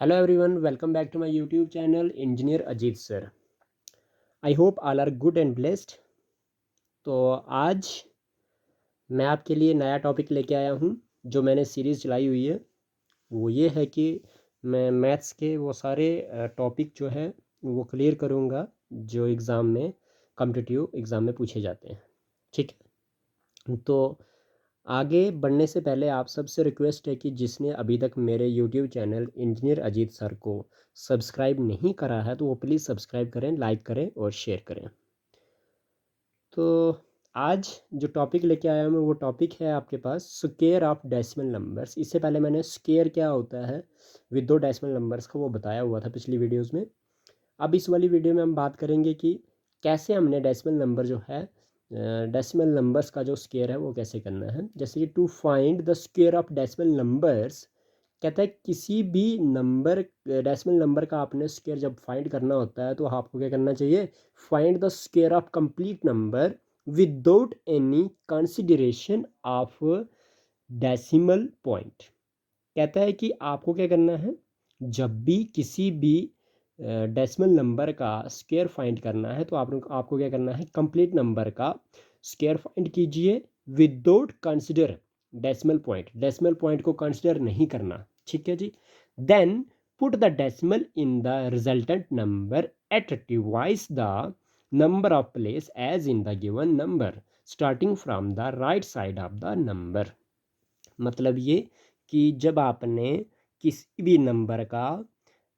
Hello everyone, welcome back to my YouTube channel Engineer Ajit Sir. I hope all are good and blessed. तो आज मैं आपके लिए नया टॉपिक लेके आया हूँ जो मैंने सीरीज़ चलाई हुई है। वो ये है कि मैं मैथ्स के वो सारे टॉपिक जो है वो क्लियर करूँगा जो एग्ज़ाम में कॉम्पिटिटिव एग्ज़ाम में पूछे जाते हैं। ठीक है, तो आगे बढ़ने से पहले आप सबसे रिक्वेस्ट है कि जिसने अभी तक मेरे YouTube channel engineer Ajit sir को सब्सक्राइब नहीं करा है तो वो प्लीज़ सब्सक्राइब करें, लाइक करें और शेयर करें। तो आज जो टॉपिक लेके आया मैं वो टॉपिक है आपके पास स्क्वायर ऑफ डेसिमल नंबर्स। इससे पहले मैंने स्क्वायर क्या होता है विद दो डेसिमल नंबर्स का वो बताया हुआ था पिछली वीडियोज़ में। अब इस वाली वीडियो में हम बात करेंगे कि कैसे हमने डेसिमल नंबर जो है डेसिमल नंबर्स का जो स्क्वायर है वो कैसे करना है। जैसे कि to find the square of decimal numbers, कहता है किसी भी नंबर डेसिमल नंबर का आपने स्क्वायर जब फाइंड करना होता है तो आपको क्या करना चाहिए, find the square of complete number without any consideration of decimal point. कहता है कि आपको क्या करना है, जब भी किसी भी डेसिमल नंबर का स्क्वायर फाइंड करना है तो आपको क्या करना है, कंप्लीट नंबर का स्क्वायर फाइंड कीजिए विदाउट कंसिडर डेसिमल पॉइंट को कंसिडर नहीं करना। ठीक है जी। Then put the decimal in the resultant number at twice the number of place as in the given number starting from the right side of the number. मतलब ये कि जब आपने किसी भी नंबर का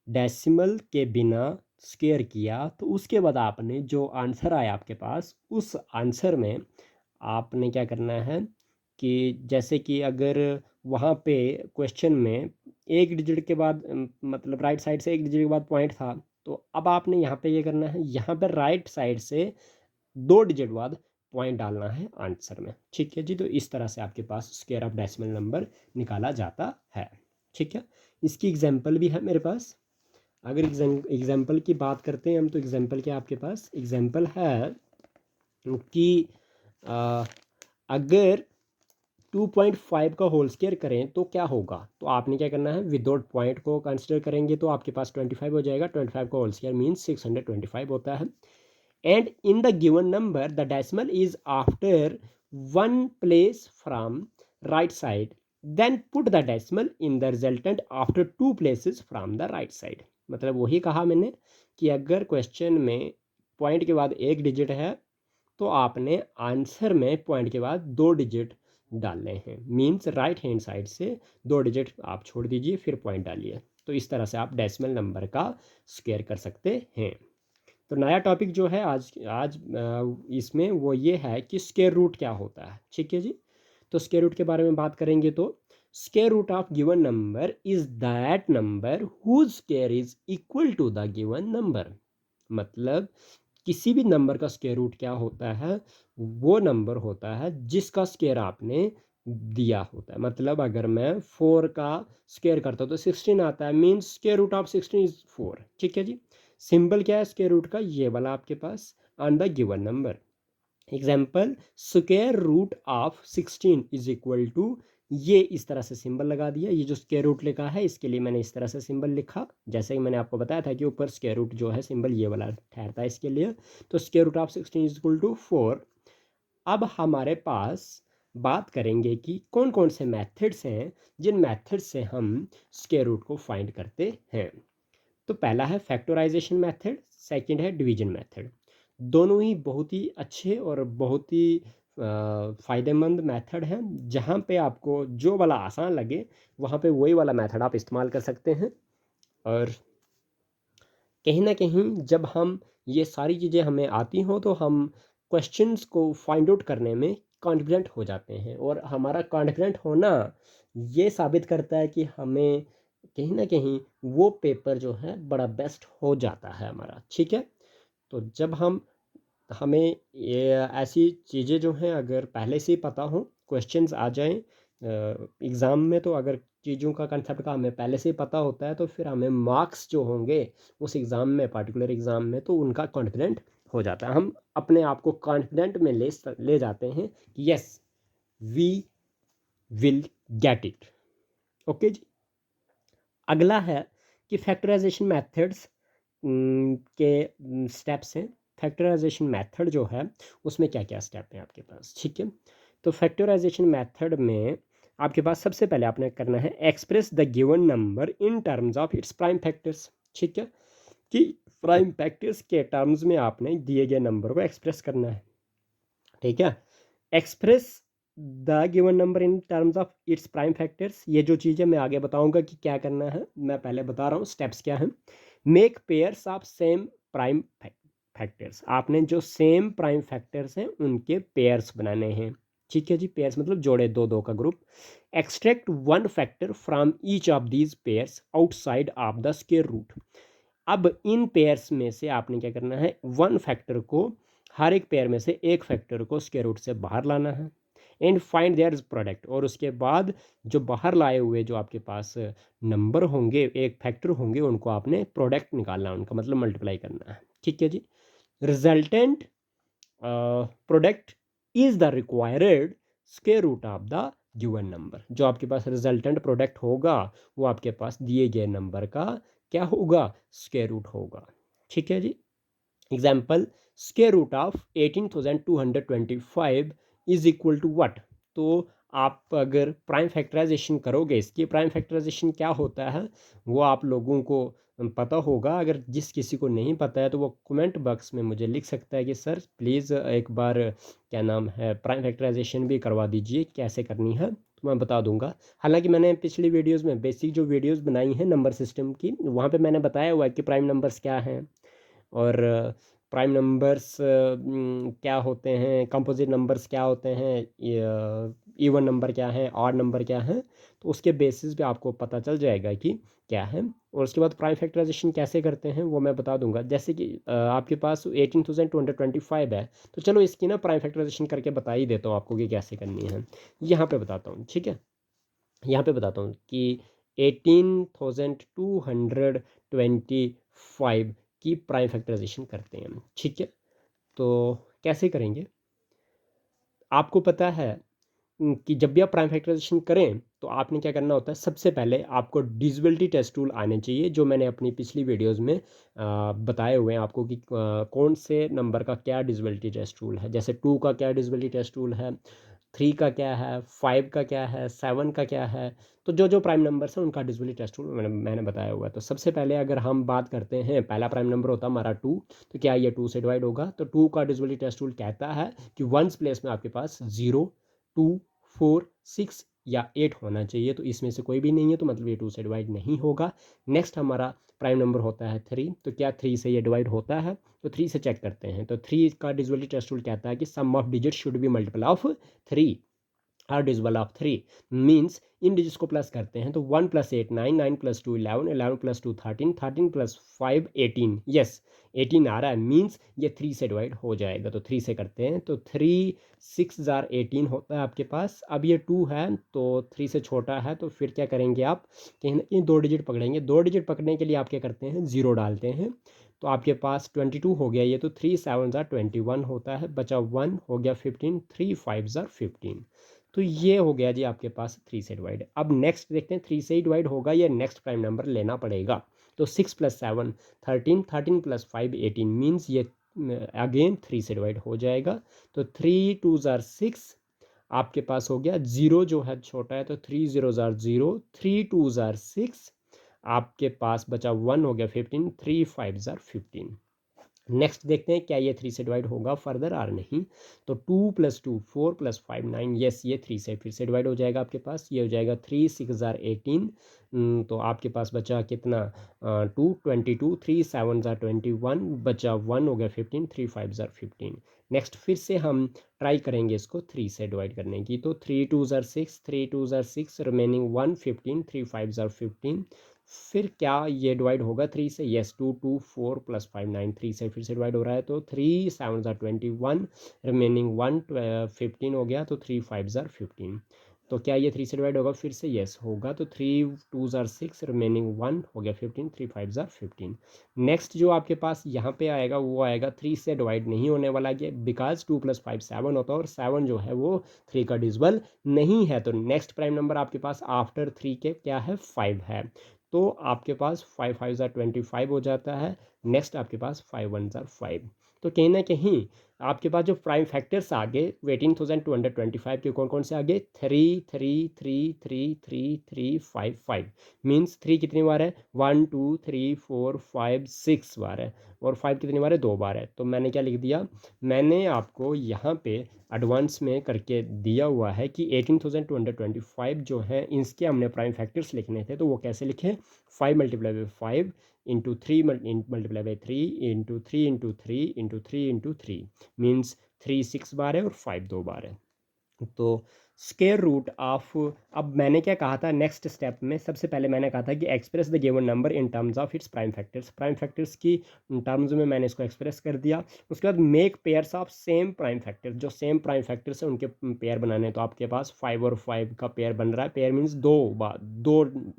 डेसिमल के बिना स्क्वायर किया तो उसके बाद आपने जो आंसर आया आपके पास उस आंसर में आपने क्या करना है कि जैसे कि अगर वहाँ पे क्वेश्चन में एक डिजिट के बाद मतलब राइट साइड से एक डिजिट के बाद पॉइंट था, तो अब आपने यहाँ पे ये करना है, यहाँ पर राइट साइड से दो डिजिट बाद पॉइंट डालना है आंसर में। ठीक है जी। तो इस तरह से आपके पास स्क्वायर ऑफ डेसिमल नंबर निकाला जाता है। ठीक है, इसकी एग्जांपल भी है मेरे पास। अगर एग्जाम्पल की बात करते हैं हम तो एग्जाम्पल क्या आपके पास एग्जाम्पल है कि अगर 2.5 का होल स्क्वायर करें तो क्या होगा। तो आपने क्या करना है, विदाउट पॉइंट को कंसिडर करेंगे तो आपके पास 25 हो जाएगा। 25 का होल स्क्वायर मीन्स 625 होता है। And in the given number the decimal is after one place from right side, then put the decimal in the resultant after two places from the right side. मतलब वही कहा मैंने कि अगर question में point के बाद एक डिजिट है तो आपने आंसर में पॉइंट के बाद दो डिजिट डालने हैं। मीन्स राइट हैंड साइड से दो डिजिट आप छोड़ दीजिए फिर पॉइंट डालिए। तो इस तरह से आप डेसिमल नंबर का स्क्वायर कर सकते हैं। तो नया टॉपिक जो है आज आज इसमें वो ये है कि स्क्वायर रूट क्या होता है। ठीक है जी। तो स्क्वायर रूट के बारे में बात करेंगे तो square root of given number is that number whose square is equal to the given number. मतलब किसी भी नंबर का स्क्वायर रूट क्या होता है, वो नंबर होता है जिसका स्क्वायर आपने दिया होता है। मतलब अगर मैं 4 का स्क्वायर करता हूँ तो 16 आता है, means square root of 16 is 4। ठीक है जी। सिंबल क्या है स्क्वायर रूट का, ये वाला आपके पास on the given number. Example square root of 16 is equal to, ये इस तरह से सिंबल लगा दिया। ये जो स्क्वायर रूट लिखा है इसके लिए मैंने इस तरह से सिंबल लिखा, जैसे कि मैंने आपको बताया था कि ऊपर स्क्वायर रूट जो है सिंबल ये वाला ठहरता है इसके लिए। तो square root of 16 is equal to 4। अब हमारे पास बात करेंगे कि कौन कौन से मेथड्स हैं जिन मेथड्स से हम स्क्वायर रूट को फाइंड करते हैं। तो पहला है फैक्टराइजेशन मेथड, सेकंड है डिवीजन मेथड। दोनों ही बहुत ही अच्छे और बहुत ही फ़ायदेमंद मेथड हैं। जहाँ पे आपको जो वाला आसान लगे वहाँ पे वही वाला मेथड आप इस्तेमाल कर सकते हैं। और कहीं ना कहीं जब हम ये सारी चीज़ें हमें आती हों तो हम क्वेश्चंस को फाइंड आउट करने में कॉन्फिडेंट हो जाते हैं, और हमारा कॉन्फिडेंट होना ये साबित करता है कि हमें कहीं ना कहीं वो पेपर जो है बड़ा बेस्ट हो जाता है हमारा। ठीक है। तो जब हमें ये ऐसी चीज़ें जो हैं अगर पहले से ही पता हो, क्वेश्चंस आ जाएं एग्ज़ाम में, तो अगर चीज़ों का कंसेप्ट का हमें पहले से ही पता होता है तो फिर हमें मार्क्स जो होंगे उस एग्ज़ाम में, पर्टिकुलर एग्ज़ाम में, तो उनका कॉन्फिडेंट हो जाता है। हम अपने आप को कॉन्फिडेंट में ले जाते हैं कि yes we will get it. Okay जी। अगला है कि फैक्टराइजेशन मेथड्स के स्टेप्स हैं। फैक्टराइजेशन मेथड जो है उसमें क्या क्या स्टेप हैं आपके पास, ठीक है। तो फैक्टराइजेशन मेथड में आपके पास सबसे पहले आपने करना है express the given number in terms of its prime factors, ठीक है, कि प्राइम फैक्टर्स के टर्म्स में आपने दिए गए नंबर को एक्सप्रेस करना है, ठीक है। Express the given number in terms of its prime factors, ये जो चीज़ है मैं आगे बताऊंगा कि क्या करना है, मैं पहले बता रहा हूँ स्टेप्स क्या हैं। Make pairs of same prime factors, आपने जो सेम प्राइम फैक्टर्स हैं उनके पेयर्स बनाने हैं, ठीक है जी। पेयर्स मतलब जोड़े, दो दो का ग्रुप। Extract one factor from each of these pairs outside of the square root. अब इन पेयर्स में से आपने क्या करना है, वन फैक्टर को, हर एक पेयर में से एक फैक्टर को स्क्वायर रूट से बाहर लाना है। एंड फाइंड देयर प्रोडक्ट, और उसके बाद जो बाहर लाए हुए जो आपके पास नंबर होंगे, एक फैक्टर होंगे, उनको आपने प्रोडक्ट निकालना है, उनका मतलब मल्टीप्लाई करना है, ठीक है जी। Resultant product is the required square root of the given number. जो आपके पास रिजल्टेंट प्रोडक्ट होगा वो आपके पास दिए गए नंबर का क्या होगा, स्क्वायर रूट होगा, ठीक है जी। Example, square root of 18,225 is equal to what. तो आप अगर प्राइम फैक्टराइजेशन करोगे, इसकी प्राइम फैक्टराइजेशन क्या होता है वो आप लोगों को पता होगा। अगर जिस किसी को नहीं पता है तो वो कमेंट बॉक्स में मुझे लिख सकता है कि सर प्लीज़ एक बार क्या नाम है प्राइम फैक्टराइजेशन भी करवा दीजिए, कैसे करनी है, तो मैं बता दूंगा। हालांकि मैंने पिछली वीडियोस में बेसिक जो वीडियोस बनाई हैं नंबर सिस्टम की, वहाँ पे मैंने बताया हुआ है कि प्राइम नंबर्स क्या हैं, और प्राइम नंबर्स क्या होते हैं, कंपोजिट नंबर्स क्या होते हैं, इवन नंबर क्या है, ऑड नंबर क्या है, तो उसके बेसिस पे आपको पता चल जाएगा कि क्या है। और उसके बाद प्राइम फैक्टराइजेशन कैसे करते हैं वो मैं बता दूंगा। जैसे कि आपके पास 18,225 है, तो चलो इसकी ना प्राइम फैक्टराइजेशन करके बता ही देता हूँ आपको कि कैसे करनी है। यहाँ पे बताता हूँ, ठीक है। यहाँ पे बताता हूँ कि 18,225 की प्राइम फैक्टराइजेशन करते हैं, ठीक है। तो कैसे करेंगे, आपको पता है कि जब भी आप प्राइम फैक्टराइजेशन करें तो आपने क्या करना होता है, सबसे पहले आपको डिविजिबिलिटी टेस्ट टूल आने चाहिए, जो मैंने अपनी पिछली वीडियोस में बताए हुए हैं आपको कि कौन से नंबर का क्या डिविजिबिलिटी टेस्ट टूल है। जैसे 2 का क्या डिविजिबिलिटी टेस्ट टूल है, 3 का क्या है, 5 का क्या है, 7 का क्या है। तो जो जो प्राइम नंबर्स हैं उनका डिविजिबिलिटी टेस्ट टूल मैंने बताया हुआ है। तो सबसे पहले अगर हम बात करते हैं, पहला प्राइम नंबर होता है हमारा 2, तो क्या ये 2 से डिवाइड होगा, तो 2 का डिविजिबिलिटी टेस्ट टूल कहता है कि वंस प्लेस में आपके पास 0, 2, 4, 6 या 8 होना चाहिए। तो इसमें से कोई भी नहीं है तो मतलब ये 2 से डिवाइड नहीं होगा। नेक्स्ट हमारा प्राइम नंबर होता है 3, तो क्या 3 से ये डिवाइड होता है, तो 3 से चेक करते हैं। तो 3 का डिविजिबिलिटी टेस्ट टूल कहता है कि sum of digit should be multiple of 3 or divisible of 3, means इन डिजिट्स को प्लस करते हैं तो 1 + 8 9, 9 + 2 11, 11 + 2 13, 13 + 5 18, यस 18 आ रहा है, मीन्स ये 3 से डिवाइड हो जाएगा। तो 3 से करते हैं तो 3 6 जार 18 होता है आपके पास। अब ये 2 है तो 3 से छोटा है, तो फिर क्या करेंगे आप, कहीं ना कहीं 2 डिजिट पकड़ेंगे। 2 डिजिट पकड़ने के लिए आप क्या करते हैं, 0 डालते हैं, तो आपके पास 22 हो गया ये, तो 3 7 जार 21 होता है, बचा 1 हो गया 15, 3 5 जार 15। तो ये हो गया जी आपके पास 3 से डिवाइड। अब नेक्स्ट देखते हैं 3 से ही डिवाइड होगा या नेक्स्ट प्राइम नंबर लेना पड़ेगा। तो 6 + 7 13, 13 + 5 18, मीन्स ये अगेन 3 से डिवाइड हो जाएगा। तो 3 2 जार 6 आपके पास हो गया, 0 जो है छोटा है तो 3 0 जार 0, 3 2 जार 6 आपके पास बचा 1 हो गया 15, 3 5 जार 15। नेक्स्ट देखते हैं क्या ये 3 से डिवाइड होगा फर्दर और नहीं। तो 2 + 2 4 + 5 9, यस ये 3 से फिर से डिवाइड हो जाएगा आपके पास। ये हो जाएगा 3 6 जार 18, तो आपके पास बचा कितना 2 22, 3 7 जार 21, बचा 1 हो गया 15, 3 5 जार 15। नेक्स्ट फिर से हम ट्राई करेंगे इसको 3 से डिवाइड करने की। तो 3 2 जार 6, 3 2 जार 6, रिमेनिंग 1 15, 3 5 जार 15। फिर क्या ये डिवाइड होगा 3 से, यस 2 2 4 + 5 9, 3 से फिर से डिवाइड हो रहा है। तो 3 7 जार 21, रिमेनिंग 1 15 हो गया, तो 3 5 जार 15। तो क्या ये 3 से डिवाइड होगा फिर से, यस होगा। तो 3 2 जार 6, रिमेनिंग 1 हो गया 15, 3 5 जार 15। नेक्स्ट जो आपके पास यहाँ पे आएगा वो आएगा 3 से डिवाइड नहीं होने वाला है, बिकॉज 2 + 5 7 होता है और 7 जो है वो 3 का डिविजिबल नहीं है। तो नेक्स्ट प्राइम नंबर आपके पास आफ्टर 3 के क्या है, 5 है। तो आपके पास 5 5 ज़ा 25 हो जाता है। नेक्स्ट आपके पास 5 1 ज़ा 5। तो कहीं ना कहीं आपके पास जो प्राइम फैक्टर्स आ गए 18,225 के कौन कौन से आ गए, 3 3 3 3 3 3 5 5। मीन्स 3 कितनी बार है, 1 2 3 4 5 6 बार है, और 5 कितनी बार है, 2 बार है। तो मैंने क्या लिख दिया, मैंने आपको यहाँ पे एडवांस में करके दिया हुआ है कि 18,225 जो है इसके हमने प्राइम फैक्टर्स लिखने थे, तो वो कैसे लिखे, 5 multiply by 5 into 3 multiply by 3 into 3 into 3 into 3 into 3 means 3 6 बार है और 5 2 बार है। तो स्क्वायर रूट ऑफ, अब मैंने क्या कहा था नेक्स्ट स्टेप में, सबसे पहले मैंने कहा था कि express the given number in terms of its prime factors. Prime factors की टर्म्स में मैंने इसको एक्सप्रेस कर दिया। उसके बाद make pairs of same prime factors, जो सेम प्राइम फैक्टर्स है उनके पेयर बनाने। तो आपके पास 5 और 5 का पेयर बन रहा है। पेयर मीन्स दो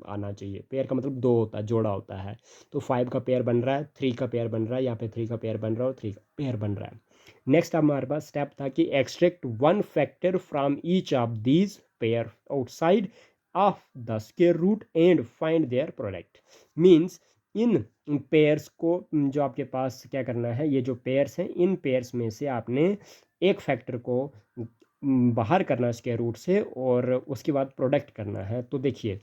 आना चाहिए, पेयर का मतलब दो होता है, जोड़ा होता है। तो 5 का पेयर बन रहा है, 3 का पेयर बन रहा है, यहाँ पे 3 का पेयर बन रहा है और 3 का पेयर बन रहा है। नेक्स्ट हमारे पास स्टेप था कि extract one factor from each of these pair outside of the square root and find their product. Means इन पेयर्स को जो आपके पास क्या करना है, ये जो पेयर्स हैं इन पेयर्स में से आपने एक फैक्टर को बाहर करना है स्क्वायर रूट से, और उसके बाद प्रोडक्ट करना है। तो देखिए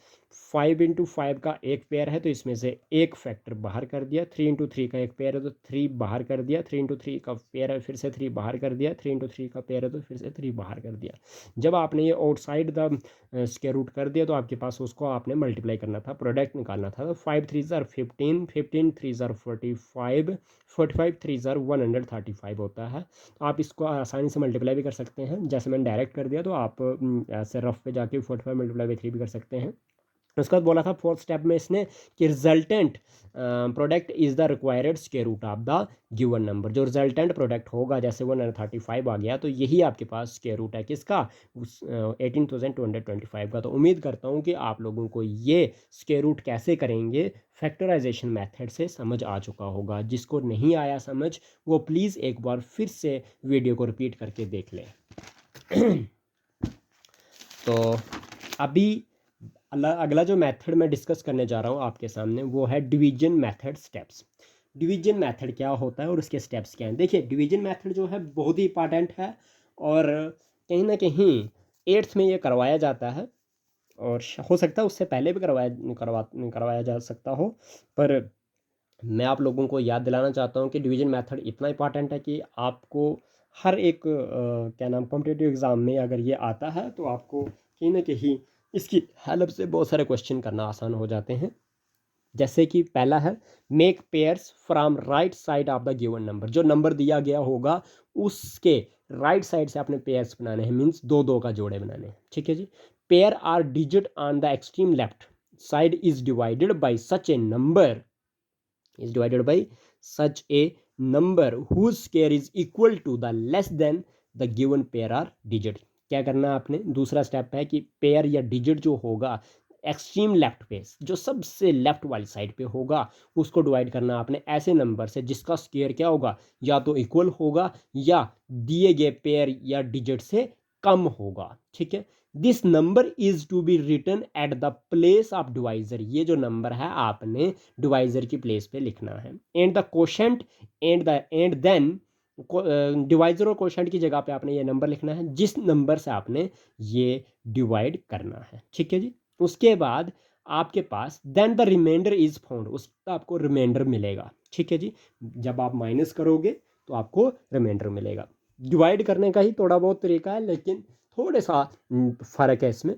5 इंटू 5 का एक पेयर है, तो इसमें से एक फैक्टर बाहर कर दिया। 3 इंटू 3 का एक पेयर है तो 3 बाहर कर दिया। 3 इंटू 3 का पेयर है, फिर से 3 बाहर कर दिया। 3 इंटू 3 का पेयर है तो फिर से 3 बाहर कर दिया। जब आपने ये आउटसाइड द स्क्वायर रूट कर दिया तो आपके पास उसको आपने मल्टीप्लाई करना था, प्रोडक्ट निकालना था। तो 5 3 ज़ार 15, 15 3 ज़ार 45, 45 3 ज़ार 135 होता है। तो आप इसको आसानी से मल्टीप्लाई भी कर सकते हैं, जैसे मैंने डायरेक्ट कर दिया। तो आप ऐसे रफ पे जाके 45 मल्टीप्लाई बाई 3 भी कर सकते हैं। उसके बाद बोला था फोर्थ स्टेप में इसने कि resultant product is the required square root of the given number. जो रिजल्टेंट प्रोडक्ट होगा, जैसे 135 आ गया, तो यही आपके पास स्क्वायर रूट है किसका, 18,225 का। तो उम्मीद करता हूँ कि आप लोगों को ये स्क्वायर रूट कैसे करेंगे फैक्टराइजेशन मेथड से समझ आ चुका होगा। जिसको नहीं आया समझ वो प्लीज़ एक बार फिर से वीडियो को रिपीट करके देख लें। तो अभी अगला जो मेथड मैं डिस्कस करने जा रहा हूँ आपके सामने वो है division method steps. Division method क्या होता है और उसके स्टेप्स क्या हैं। देखिए डिवीजन मेथड जो है बहुत ही इंपॉर्टेंट है, और कहीं ना कहीं 8th में ये करवाया जाता है, और हो सकता है उससे पहले भी करवाया जा सकता हो। पर मैं आप लोगों को याद दिलाना चाहता हूँ कि डिवीजन मेथड इतना इंपॉर्टेंट है कि आपको हर एक क्या नाम कॉम्पिटिटिव एग्ज़ाम में अगर ये आता है तो आपको कहीं ना कहीं इसकी हेल्प से बहुत सारे क्वेश्चन करना आसान हो जाते हैं। जैसे कि पहला है make pairs from right side of the given number. जो नंबर दिया गया होगा उसके राइट साइड से आपने पेयर्स बनाने हैं, मीन्स दो दो का जोड़े बनाने हैं। ठीक है जी। Pair or digit on the extreme left side is divided by such a number is divided by such a number whose square is equal to the less than the given pair or digit। क्या करना है आपने, दूसरा step है कि pair या digit जो होगा एक्सट्रीम लेफ्ट पे, जो सबसे लेफ्ट वाली साइड पे होगा, उसको डिवाइड करना आपने ऐसे नंबर से जिसका स्क्वायर क्या होगा, या तो इक्वल होगा या दिए गए पेयर या डिजिट से कम होगा। ठीक है। This number is to be written at the place of divisor. ये जो नंबर है आपने डिवाइजर की प्लेस पे लिखना है। And the quotient and then divisor और कोशेंट की जगह पे आपने ये नंबर लिखना है जिस नंबर से आपने ये डिवाइड करना है। ठीक है जी। उसके बाद आपके पास then the remainder is found, उसका आपको रिमाइंडर मिलेगा। ठीक है जी। जब आप माइनस करोगे तो आपको रिमाइंडर मिलेगा। डिवाइड करने का ही थोड़ा बहुत तरीका है, लेकिन थोड़ा सा फ़र्क है इसमें।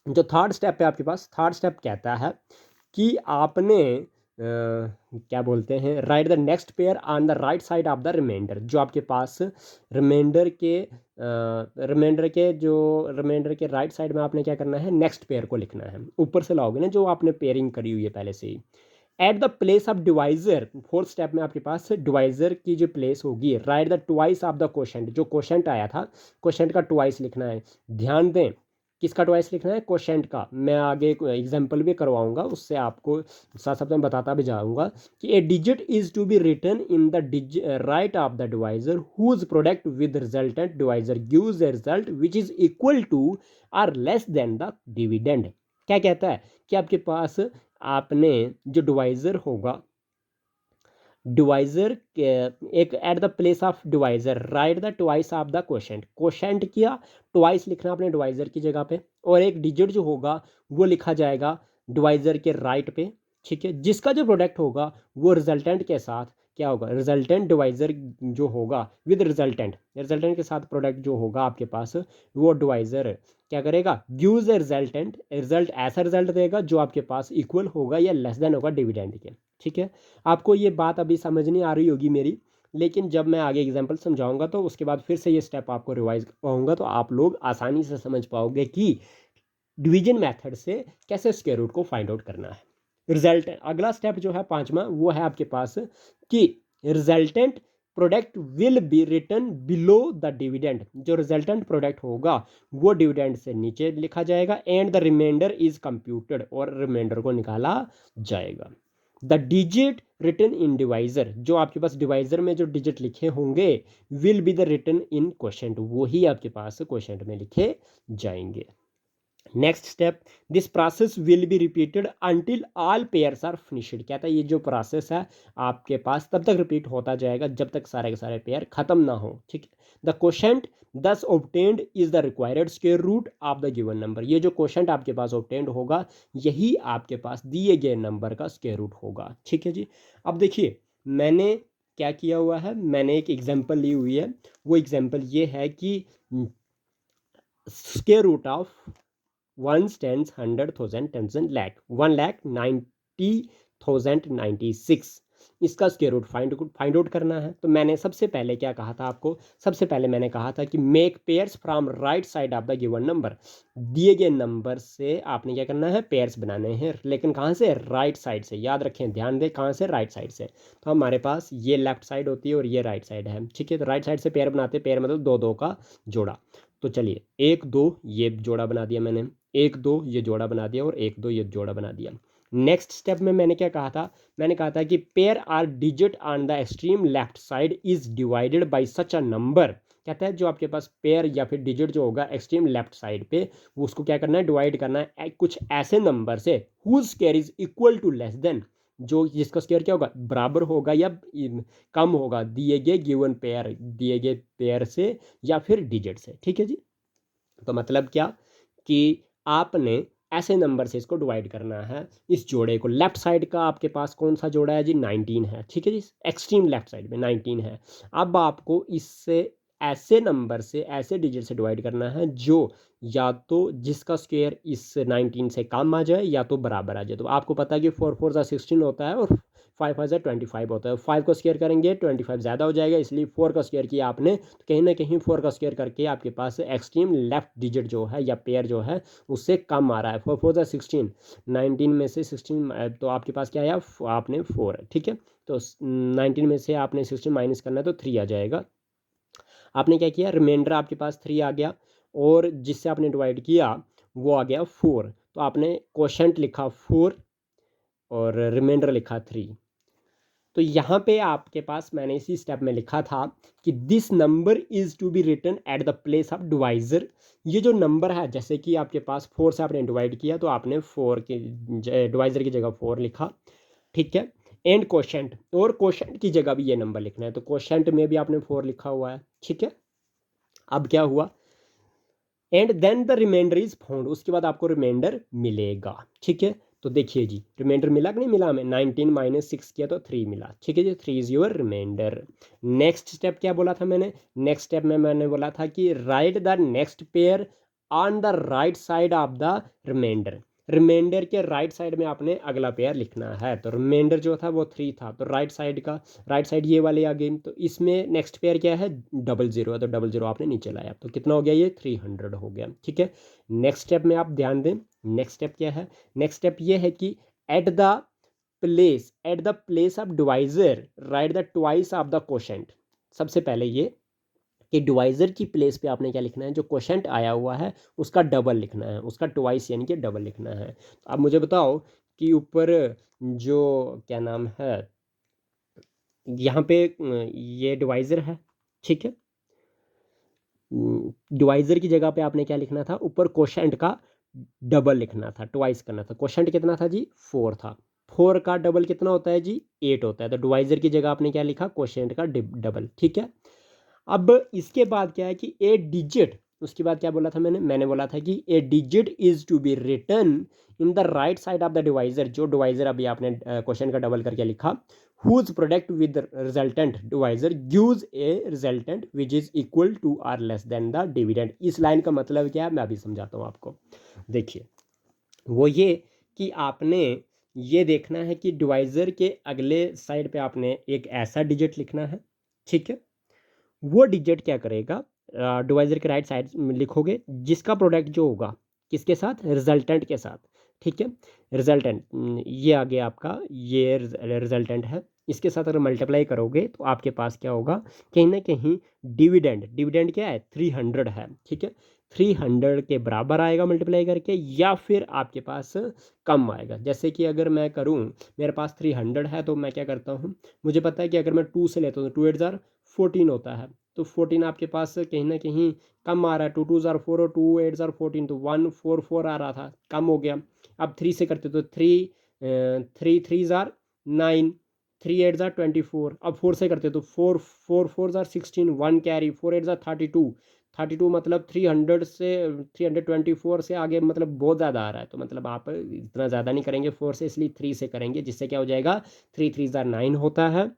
जो थर्ड स्टेप है आपके पास, थर्ड स्टेप कहता है कि आपने क्या बोलते हैं, write the next pair on the right side of the remainder. जो आपके पास रिमाइंडर के राइट साइड में आपने क्या करना है, नेक्स्ट पेयर को लिखना है। ऊपर से लाओगे ना जो आपने पेयरिंग करी हुई है पहले से ही। At the place of divisor, fourth step में आपके पास डिवाइजर की जो प्लेस होगी, write the twice of the quotient. जो क्वोशेंट आया था क्वोशेंट का ट्वाइस लिखना है। ध्यान दें किसका ट्वाइस लिखना है, क्वोशेंट का। मैं आगे एग्जाम्पल भी करवाऊंगा, उससे आपको साथ साथ में बताता भी जाऊंगा कि a digit is to be written in the right of the divisor whose product with resultant divisor gives a result which is equal to और लेस देन द डिविडेंड। क्या कहता है कि आपके पास आपने जो डिवाइज़र होगा, डिवाइज़र के एक eight the place of divisor right the twice of the quotient. Quotient किया, ट्वाइस लिखना आपने डिवाइज़र की जगह पे, और एक डिजिट जो होगा वो लिखा जाएगा डिवाइज़र के राइट पे, ठीक है। जिसका जो प्रोडक्ट होगा वो रिजल्टेंट के साथ क्या होगा, रिजल्टेंट डिवाइज़र जो होगा विद रिजल्टेंट, रिजल्टेंट के साथ प्रोडक्ट जो होगा आपके पास, वो डिवाइज़र क्या करेगा, गिव्स ए रिजल्टेंट, रिजल्ट ऐसा रिजल्ट देगा जो आपके पास इक्वल होगा या लेस देन होगा डिविडेंड के, ठीक है। आपको ये बात अभी समझ नहीं आ रही होगी मेरी, लेकिन जब मैं आगे एग्जांपल समझाऊंगा तो उसके बाद फिर से ये स्टेप आपको रिवाइज करवाऊंगा, तो आप लोग आसानी से समझ पाओगे कि डिवीजन मेथड से कैसे स्क्वायर रूट को फाइंड आउट करना है। रिजल्ट अगला स्टेप जो है पांचवा, वो है आपके पास कि resultant product will be written below the dividend. जो रिजल्टेंट प्रोडक्ट होगा वो डिविडेंड से नीचे लिखा जाएगा, and the remainder is computed, और रिमाइंडर को निकाला जाएगा। The digit written in divisor, जो आपके पास डिवाइजर में जो डिजिट लिखे होंगे will be the written in quotient, वो ही आपके पास क्वोशंट में लिखे जाएंगे। Next step, this process will be repeated until all pairs are finished. कहता है ये जो प्रोसेस है आपके पास तब तक रिपीट होता जाएगा जब तक सारे के सारे पेयर खत्म ना हो, ठीक है। The quotient thus obtained is the required square root of the given number. ये जो क्वोशंट आपके पास ऑब्टेन्ड होगा यही आपके पास दिए गए नंबर का स्क्वायर रूट होगा, ठीक है जी। अब देखिए मैंने क्या किया हुआ है, मैंने एक एग्जाम्पल ली हुई है। वो एग्जाम्पल ये है कि square root of 1 tens 100 thousand tens and lakh 1,90,096, इसका स्क्वायर रूट फाइंड आउट करना है। तो मैंने सबसे पहले क्या कहा था आपको, सबसे पहले मैंने कहा था कि make pairs from right side of the given number. दिए गए नंबर से आपने क्या करना है, पेयर्स बनाने हैं, लेकिन कहाँ से, राइट साइड से। याद रखें, ध्यान दें, कहाँ से, राइट साइड से। तो हमारे पास ये लेफ्ट साइड होती है और ये राइट साइड है, ठीक है। तो राइट साइड से पेयर बनाते हैं, पेयर मतलब दो दो का जोड़ा। तो चलिए, एक दो ये जोड़ा बना दिया मैंने, एक दो ये जोड़ा बना दिया, और एक दो ये जोड़ा बना दिया। नेक्स्ट स्टेप में मैंने क्या कहा था, मैंने कहा था कि pair or digit on the extreme left side is divided by such a number. कहता है जो आपके पास पेयर या फिर डिजिट जो होगा एक्सट्रीम लेफ्ट साइड पे, वो उसको क्या करना है, डिवाइड करना है कुछ ऐसे नंबर से whose square is equal to less than, जो जिसका स्क्वायर क्या होगा, बराबर होगा या कम होगा दिए गए गिवन पेयर, दिए गए पेयर से या फिर डिजिट से, ठीक है जी। तो मतलब क्या कि आपने ऐसे नंबर से इसको डिवाइड करना है, इस जोड़े को। लेफ्ट साइड का आपके पास कौन सा जोड़ा है जी, 19 है, ठीक है जी। एक्सट्रीम लेफ्ट साइड में 19 है। अब आपको इससे ऐसे नंबर से, ऐसे डिजिट से डिवाइड करना है जो या तो जिसका स्क्वायर इस 19 से कम आ जाए या तो बराबर आ जाए। तो आपको पता है कि 4 4 ज़ा 16 होता है और 5 5 ज़ा 25 होता है। 5 को स्क्वायर करेंगे 25 ज़्यादा हो जाएगा, इसलिए 4 का स्क्वायर किया आपने, तो कहीं ना कहीं 4 का स्क्वायर करके आपके पास एक्सट्रीम लेफ्ट डिजिट जो है या पेयर जो है उससे कम आ रहा है। 4 4 ज़ा 16, 19 में से 16 तो आपके पास क्या आया, आपने 4 है, ठीक है। तो 19 में से आपने 16 माइनस करना है तो 3 आ जाएगा। आपने क्या किया, रिमाइंडर आपके पास 3 आ गया, और जिससे आपने डिवाइड किया वो आ गया 4। तो आपने क्वोशंट लिखा 4 और रिमाइंडर लिखा 3। तो यहाँ पे आपके पास मैंने इसी स्टेप में लिखा था कि this number is to be written at the place of divisor. ये जो नंबर है, जैसे कि आपके पास 4 से आपने डिवाइड किया तो आपने 4 के डिवाइजर की जगह 4 लिखा, ठीक है। एंड क्वोशंट, और क्वोशंट की जगह भी ये नंबर लिखना है, तो क्वोशंट में भी आपने 4 लिखा हुआ है, ठीक है। अब क्या हुआ, and then the remainder is found, उसके बाद आपको रिमाइंडर मिलेगा, ठीक है। तो देखिए जी, रिमाइंडर मिला कि नहीं मिला, हमें 19 माइनस 6 किया तो 3 मिला, ठीक है जी। 3 is your remainder. Next step क्या बोला था मैंने, नेक्स्ट स्टेप में मैंने बोला था कि write the next pair on the right side of the remainder. Remainder के राइट साइड में आपने अगला पेयर लिखना है। तो रिमाइंडर जो था वो 3 था, तो राइट साइड का, राइट साइड ये वाले आ गई, तो इसमें नेक्स्ट पेयर क्या है, 00 है, तो 00 आपने नीचे लाया, तो कितना हो गया, ये 300 हो गया, ठीक है। नेक्स्ट स्टेप में आप ध्यान दें, नेक्स्ट स्टेप क्या है, नेक्स्ट स्टेप ये है कि eight the place of divisor right the twice of the quotient. सबसे पहले ये कि डिवाइजर की प्लेस पे आपने क्या लिखना है, जो क्वोशंट आया हुआ है उसका डबल लिखना है, उसका ट्वाइस यानी कि डबल लिखना है। तो अब मुझे बताओ कि ऊपर जो क्या नाम है, यहाँ पे ये डिवाइजर है, ठीक है। डिवाइजर की जगह पे आपने क्या लिखना था, ऊपर क्वोशंट का डबल लिखना था, ट्वाइस करना था। क्वेश्चन कितना था जी? 4 था। 4 का डबल कितना होता है जी? 8 होता है। तो डिवाइजर की जगह आपने क्या लिखा? क्वेश्चन का डबल। ठीक है। अब इसके बाद क्या है कि ए डिजिट, उसके बाद क्या बोला था मैंने बोला था कि a digit is to be return in the right side of the divisor. जो डिवाइजर अभी आपने क्वेश्चन का डबल करके लिखा, whose product with resultant divisor gives a resultant which is equal to or less than the dividend। इस line का मतलब क्या है मैं अभी समझाता हूँ आपको। देखिए, वो ये कि आपने ये देखना है कि डिवाइजर के अगले साइड पे आपने एक ऐसा डिजिट लिखना है। ठीक है। वो डिजिट क्या करेगा, डिवाइजर के राइट साइड में लिखोगे जिसका प्रोडक्ट जो होगा किसके साथ? रिजल्टेंट के साथ। ठीक है। रिजल्टेंट ये आ गया आपका, ये रिजल्टेंट है। इसके साथ अगर मल्टीप्लाई करोगे तो आपके पास क्या होगा? कहीं ना कहीं डिविडेंड, डिविडेंड क्या है? 300 है। ठीक है। 300 के बराबर आएगा मल्टीप्लाई करके, या फिर आपके पास कम आएगा। जैसे कि अगर मैं करूँ, मेरे पास 300 है तो मैं क्या करता हूँ, मुझे पता है कि अगर मैं 2 से लेता हूँ तो 2 8 14 होता है। तो 14 आपके पास कहीं ना कहीं कम आ रहा है। 2 2 ज़ार 4 और 2 8 ज़ार 14, तो 1 4 4 आ रहा था, कम हो गया। अब 3 से करते तो 3 3 ज़ार 9, 3 8 ज़ार 24। अब 4 से करते तो 4 4 4 ज़ार 16, 1 कैरी, 4 8 ज़ार 32। 32 मतलब 300 से 324 से आगे, मतलब बहुत ज़्यादा आ रहा है। तो मतलब आप इतना ज़्यादा नहीं करेंगे 4 से, इसलिए 3 से करेंगे, जिससे क्या हो जाएगा? 3 3 ज़ार 9 होता है।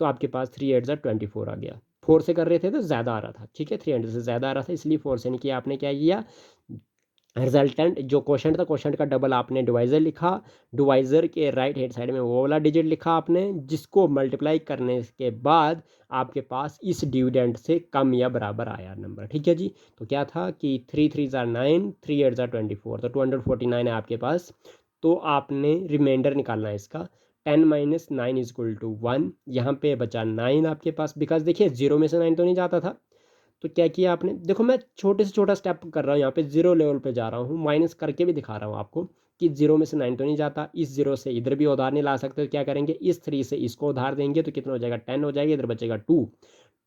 तो आपके पास 3 8 ज़ार 24 आ गया। 4 से कर रहे थे तो ज़्यादा आ रहा था। ठीक है। 300 से ज़्यादा आ रहा था, इसलिए 4 से नहीं किया। आपने क्या किया? रिजल्टेंट जो क्वेश्चन था, क्वेश्चन का डबल आपने डिवाइजर लिखा। डिवाइजर के राइट हैंड साइड में वो वाला डिजिट लिखा आपने, जिसको मल्टीप्लाई करने के बाद आपके पास इस डिविडेंड से कम या बराबर आया नंबर। ठीक है जी। तो क्या था कि 3 3 ज़ार 9, 3 8 ज़ार 24, तो 249 है आपके पास। तो आपने रिमाइंडर निकालना है इसका। 10 माइनस 9 इज इक्वल टू 1। यहाँ पे बचा 9 आपके पास, बिकॉज देखिए 0 में से 9 तो नहीं जाता था। तो क्या किया आपने? देखो, मैं छोटे से छोटा स्टेप कर रहा हूँ, यहाँ पे जीरो लेवल पे जा रहा हूँ, माइनस करके भी दिखा रहा हूँ आपको कि 0 में से 9 तो नहीं जाता। इस 0 से इधर भी उधार नहीं ला सकते, तो क्या करेंगे? इस 3 से इसको उधार देंगे तो कितना हो जाएगा? 10 हो जाएगा, इधर बचेगा 2।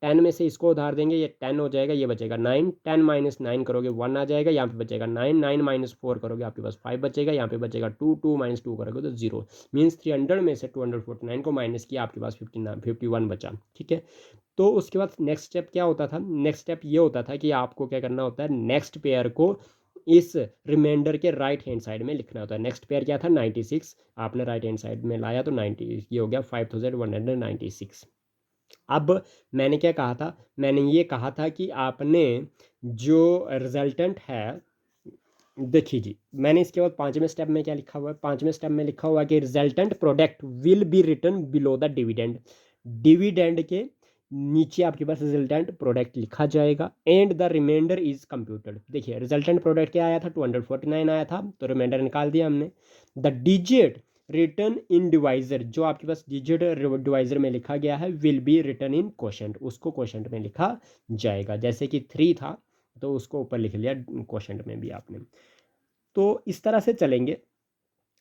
10 में से इसको उधार देंगे, ये 10 हो जाएगा, ये बचेगा 9। 10 माइनस 9 करोगे 1 आ जाएगा, यहाँ पे बचेगा 9। 9 माइनस 4 करोगे आपके पास 5 बचेगा, यहाँ पे बचेगा 2। 2 माइनस 2 करोगे तो 0। मीन्स 300 में से 249 को माइनस किया, आपके पास 51 बचा। ठीक है। तो उसके बाद नेक्स्ट स्टेप क्या होता था? नेक्स्ट स्टेप ये होता था कि आपको क्या करना होता है? नेक्स्ट पेयर को इस रिमाइंडर के राइट हैंड साइड में लिखना होता है। नेक्स्ट पेयर क्या था? 96। आपने राइट हैंड साइड में लाया तो 90, ये हो गया 5196। अब मैंने क्या कहा था? मैंने ये कहा था कि आपने जो रिजल्टेंट है, देखिए जी, मैंने इसके बाद पांचवें स्टेप में क्या लिखा हुआ है? पांचवें स्टेप में लिखा हुआ है कि resultant product will be written below the dividend. Dividend के नीचे आपके पास रिजल्टेंट प्रोडक्ट लिखा जाएगा and the remainder is computed. देखिए, रिजल्टेंट प्रोडक्ट क्या आया था? 249 आया था, तो रिमाइंडर निकाल दिया हमने। The digit return in divisor, जो आपके पास डिजिट डिवाइजर में लिखा गया है, will be return in quotient, उसको क्वोशंट में लिखा जाएगा। जैसे कि 3 था तो उसको ऊपर लिख लिया क्वोशंट में भी आपने। तो इस तरह से चलेंगे।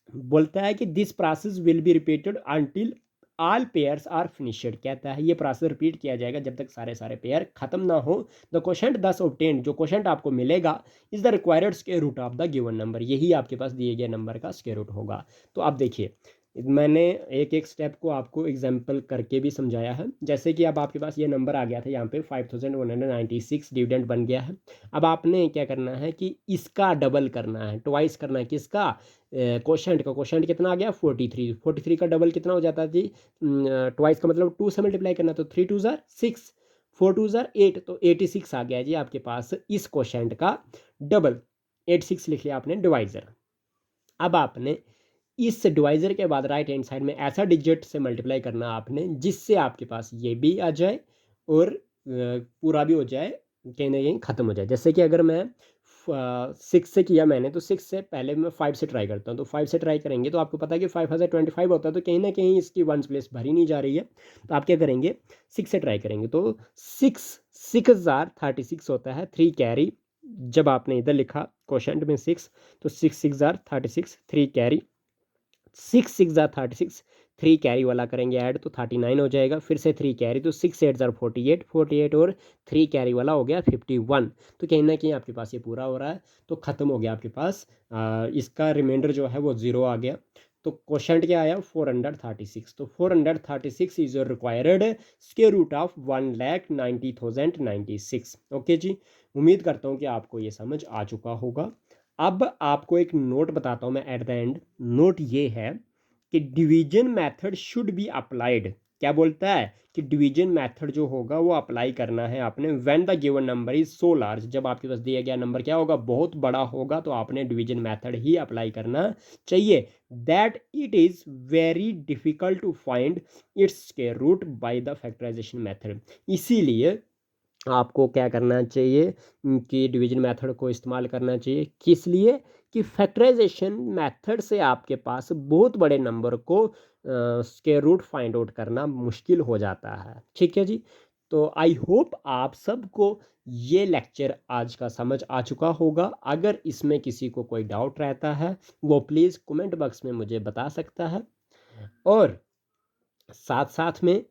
बोलता है कि this process will be repeated until all pairs are finished. कहता है ये प्रोसेस रिपीट किया जाएगा जब तक सारे सारे पेयर खत्म ना हो। द क्वोशंट दस ऑब्टेन्ड, जो क्वोशंट आपको मिलेगा, is the required square root of the given number, यही आपके पास दिए गए नंबर का स्क्वायर रूट होगा। तो आप देखिए, मैंने एक एक स्टेप को आपको एग्जाम्पल करके भी समझाया है। जैसे कि अब आपके पास ये नंबर आ गया था, यहाँ पे 5196 डिविडेंड बन गया है। अब आपने क्या करना है कि इसका डबल करना है, ट्वाइस करना है। किसका? क्वोशंट का। क्वोशंट कितना आ गया? 43। 43 का डबल कितना हो जाता है जी? ट्वाइस का मतलब 2 से मल्टीप्लाई करना, तो 3 2 ज़ार 6, 4 2 ज़ार 8, तो 86 आ गया जी आपके पास इस क्वोशंट का डबल। 86 लिख लिया आपने डिवाइजर। अब आपने इस डिवाइजर के बाद राइट हैंड साइड में ऐसा डिजिट से मल्टीप्लाई करना आपने जिससे आपके पास ये भी आ जाए और पूरा भी हो जाए, कहीं ना कहीं ख़त्म हो जाए। जैसे कि अगर मैं 6 से किया मैंने, तो 6 से पहले मैं 5 से ट्राई करता हूँ। तो 5 से ट्राई करेंगे तो आपको पता है कि 5025 होता है, तो कहीं ना कहीं इसकी वंस प्लेस भरी नहीं जा रही है। तो आप क्या करेंगे? 6 से ट्राई करेंगे तो 6 होता है, 3 कैरी। जब आपने इधर लिखा क्वेश्चन में 6, तो 6 6 ज़ार 36, 3 कैरी। 6 6 ज़ार 36, 3 कैरी वाला करेंगे ऐड तो 39 हो जाएगा, फिर से 3 कैरी तो 6 8 ज़ार 48, 48 और 3 कैरी वाला हो गया 51। तो कहीं ना कहीं आपके पास ये पूरा हो रहा है, तो ख़त्म हो गया आपके पास। इसका रिमाइंडर जो है वो 0 आ गया। तो क्वेश्चन क्या आया 436। तो 436 is your required square root of 1,90,096। Okay जी, उम्मीद करता हूँ कि आपको ये समझ आ चुका होगा। अब आपको एक नोट बताता हूँ मैं एट द एंड। नोट ये है कि division method should be applied. क्या बोलता है कि डिवीजन मेथड जो होगा वो अप्लाई करना है आपने when the given number is so large. जब आपके पास दिया गया नंबर क्या होगा, बहुत बड़ा होगा, तो आपने डिवीजन मेथड ही अप्लाई करना चाहिए। That it is very difficult to find its square root by the factorization method. इसीलिए आपको क्या करना चाहिए कि डिवीजन मेथड को इस्तेमाल करना चाहिए। किस लिए? कि फैक्टराइजेशन मेथड से आपके पास बहुत बड़े नंबर को स्क्वायर रूट फाइंड आउट करना मुश्किल हो जाता है। ठीक है जी, तो आई होप आप सबको ये लेक्चर आज का समझ आ चुका होगा। अगर इसमें किसी को कोई डाउट रहता है वो प्लीज़ कमेंट बॉक्स में मुझे बता सकता है। और साथ साथ में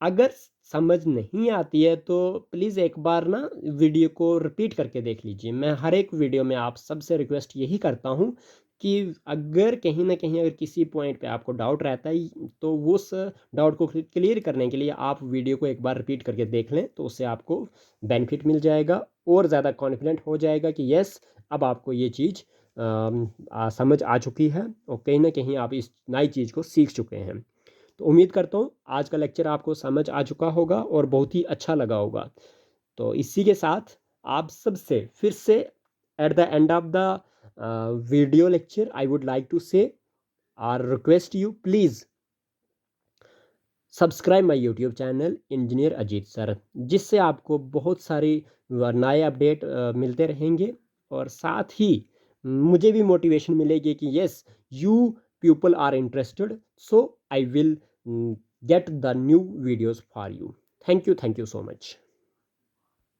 अगर समझ नहीं आती है तो प्लीज़ एक बार ना वीडियो को रिपीट करके देख लीजिए। मैं हर एक वीडियो में आप सबसे रिक्वेस्ट यही करता हूँ कि अगर कहीं ना कहीं अगर किसी पॉइंट पे आपको डाउट रहता है तो उस डाउट को क्लियर करने के लिए आप वीडियो को एक बार रिपीट करके देख लें, तो उससे आपको बेनिफिट मिल जाएगा और ज़्यादा कॉन्फिडेंट हो जाएगा कि यस, अब आपको ये चीज़ समझ आ चुकी है और कहीं ना कहीं आप इस नई चीज़ को सीख चुके हैं। तो उम्मीद करता हूँ आज का लेक्चर आपको समझ आ चुका होगा और बहुत ही अच्छा लगा होगा। तो इसी के साथ आप सबसे फिर से at the end of the video lecture I would like to say or request you please subscribe my YouTube channel engineer Ajit sir, जिससे आपको बहुत सारी नए अपडेट मिलते रहेंगे और साथ ही मुझे भी मोटिवेशन मिलेगी कि yes you people are interested, so I will get the new videos for you. Thank you so much.